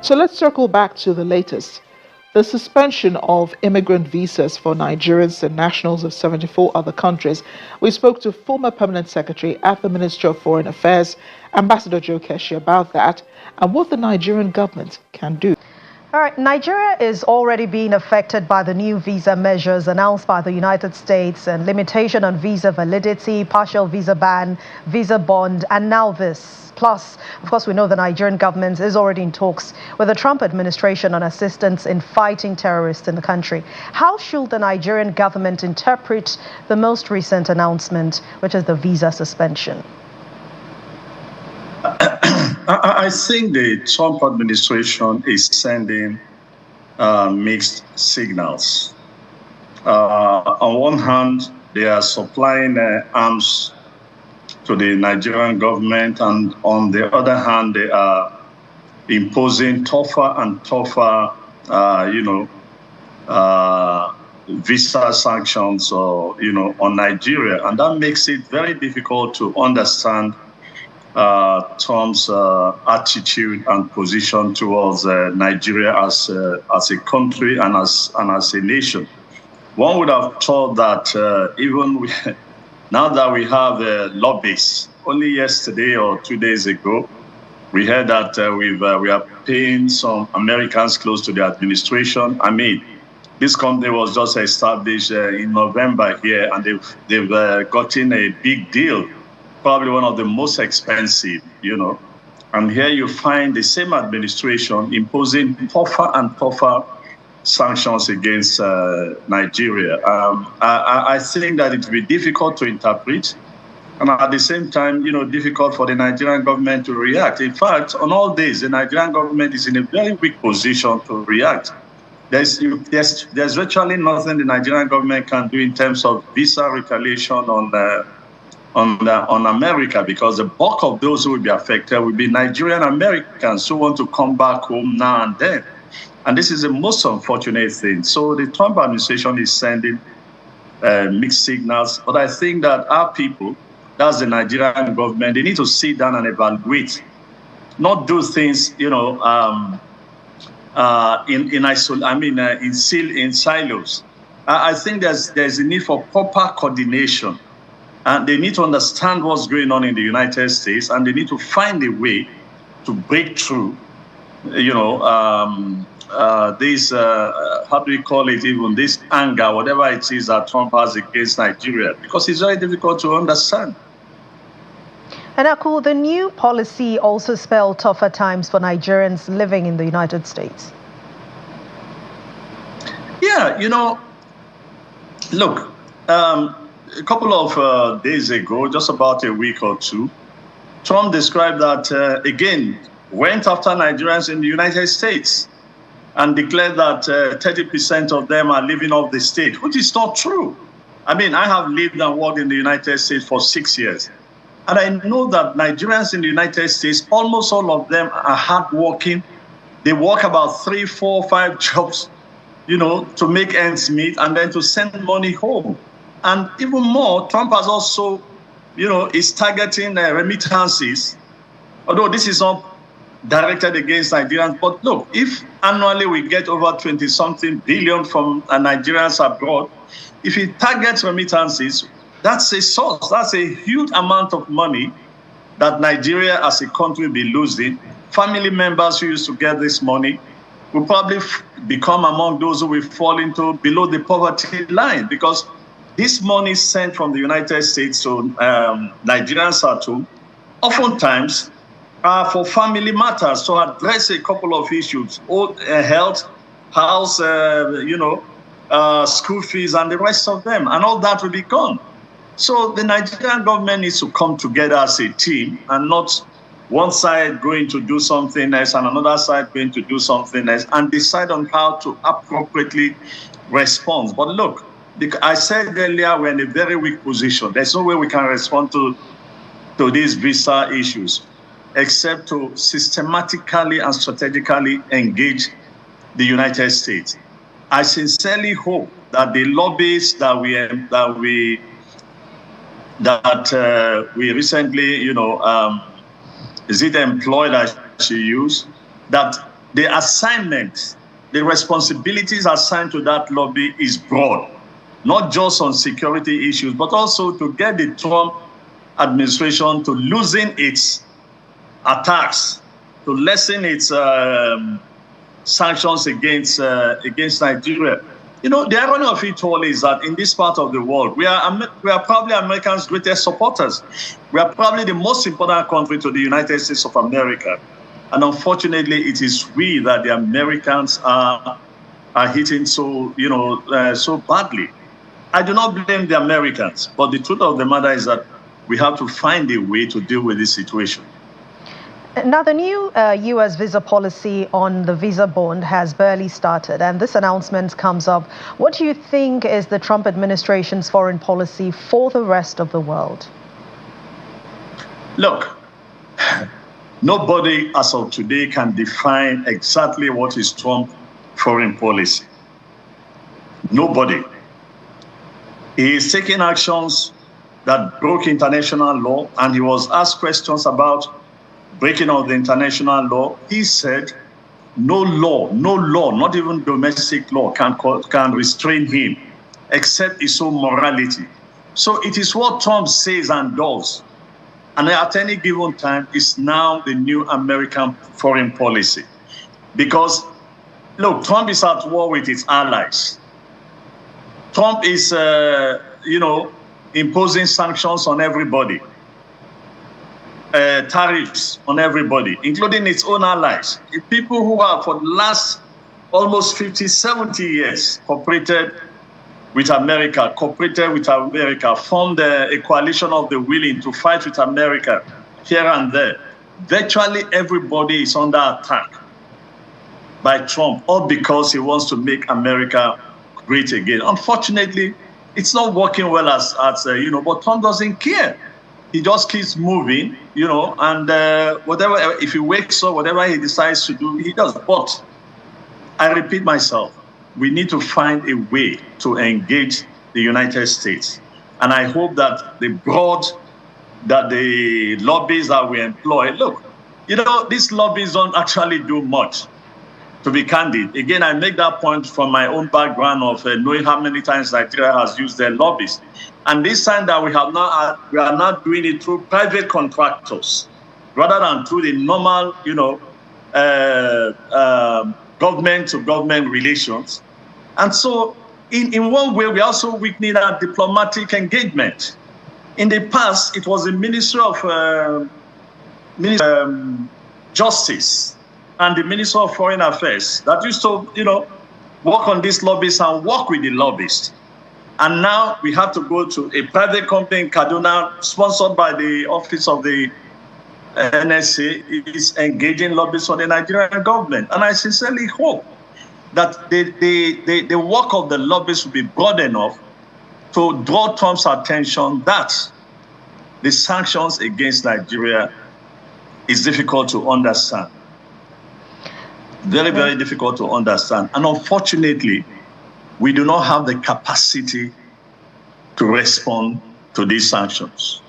So let's circle back to the latest. The suspension of immigrant visas for Nigerians and nationals of 74 other countries. We spoke to former Permanent Secretary at the Ministry of Foreign Affairs, Ambassador Joe Keshi, about that and what the Nigerian government can do. All right, Nigeria is already being affected by the new visa measures announced by the United States and limitation on visa validity, partial visa ban, visa bond, and now this. Plus, of course, we know the Nigerian government is already in talks with the Trump administration on assistance in fighting terrorists in the country. How should the Nigerian government interpret the most recent announcement, which is the visa suspension? I think the Trump administration is sending mixed signals. On one hand, they are supplying arms to the Nigerian government, and on the other hand, they are imposing tougher and tougher, visa sanctions, on Nigeria, and that makes it very difficult to understand Trump's attitude and position towards Nigeria as a country and as a nation. One would have thought that now that we have lobbyists, only yesterday or 2 days ago, we heard that we are paying some Americans close to the administration. I mean, this company was just established in November here, and they've gotten a big deal. Probably one of the most expensive, And here you find the same administration imposing tougher and tougher sanctions against Nigeria. I think that it will be difficult to interpret, and at the same time, difficult for the Nigerian government to react. In fact, on all days, the Nigerian government is in a very weak position to react. There's virtually nothing the Nigerian government can do in terms of visa retaliation on America, because the bulk of those who will be affected will be Nigerian Americans who want to come back home now and then. And this is the most unfortunate thing. So the Trump administration is sending mixed signals. But I think that our people, that's the Nigerian government, they need to sit down and evaluate, not do things, in silos. I think there's a need for proper coordination. And they need to understand what's going on in the United States, and they need to find a way to break through, this, how do we call it, even this anger, whatever it is that Trump has against Nigeria, because it's very difficult to understand. And Aku, the new policy also spelled tougher times for Nigerians living in the United States. Yeah, look, a couple of days ago, just about a week or two, Trump described that, again, went after Nigerians in the United States and declared that 30% of them are living off the state, which is not true. I mean, I have lived and worked in the United States for 6 years. And I know that Nigerians in the United States, almost all of them are hardworking. They work about 3, 4, 5 jobs, to make ends meet and then to send money home. And even more, Trump has also, is targeting remittances, although this is not directed against Nigerians. But look, if annually we get over 20-something billion from Nigerians abroad, if he targets remittances, that's a source. That's a huge amount of money that Nigeria as a country will be losing. Family members who used to get this money will probably become among those who will fall into below the poverty line, because this money sent from the United States to Nigerians at home, oftentimes for family matters, to address a couple of issues, health, house, school fees, and the rest of them, and all that will be gone. So the Nigerian government needs to come together as a team, and not one side going to do something else and another side going to do something else, and decide on how to appropriately respond. But look, I said earlier, we're in a very weak position. There's no way we can respond to these visa issues except to systematically and strategically engage the United States. I sincerely hope that the lobbyists that we recently, is it employed, I should use, that the assignments, the responsibilities assigned to that lobby is broad, not just on security issues, but also to get the Trump administration to loosen its attacks, to lessen its sanctions against Nigeria. You know, the irony of it all is that in this part of the world, we are probably Americans' greatest supporters. We are probably the most important country to the United States of America. And unfortunately, it is we that the Americans are hitting so badly. I do not blame the Americans, but the truth of the matter is that we have to find a way to deal with this situation. Now, the new U.S. visa policy on the visa bond has barely started, and this announcement comes up. What do you think is the Trump administration's foreign policy for the rest of the world? Look, nobody as of today can define exactly what is Trump's foreign policy. Nobody. He is taking actions that broke international law, and he was asked questions about breaking of the international law. He said no law, not even domestic law can restrain him except his own morality. So it is what Trump says and does. And at any given time, it's now the new American foreign policy. Because, look, Trump is at war with his allies. Trump is, imposing sanctions on everybody. Tariffs on everybody, including its own allies. People who have for the last almost 50, 70 years cooperated with America, formed a coalition of the willing to fight with America here and there. Virtually everybody is under attack by Trump, all because he wants to make America great again. Unfortunately, it's not working well as but Trump doesn't care. He just keeps moving, and whatever, if he wakes up, whatever he decides to do, he does. But I repeat myself, we need to find a way to engage the United States. And I hope that the lobbies that we employ, look, these lobbies don't actually do much, to be candid. Again, I make that point from my own background of knowing how many times Nigeria has used their lobbies. And this time that we are not doing it through private contractors, rather than through the normal, government-to-government relations. And so, in one way, we're also weakening our diplomatic engagement. In the past, it was the Ministry of Justice and the Ministry of Foreign Affairs that used to, work on these lobbies and work with the lobbyists. And now we have to go to a private company in Kaduna, sponsored by the Office of the NSA, is engaging lobbyists for the Nigerian government. And I sincerely hope that the work of the lobbyists will be broad enough to draw Trump's attention that the sanctions against Nigeria is difficult to understand. Very, very difficult to understand. And unfortunately, we do not have the capacity to respond to these sanctions.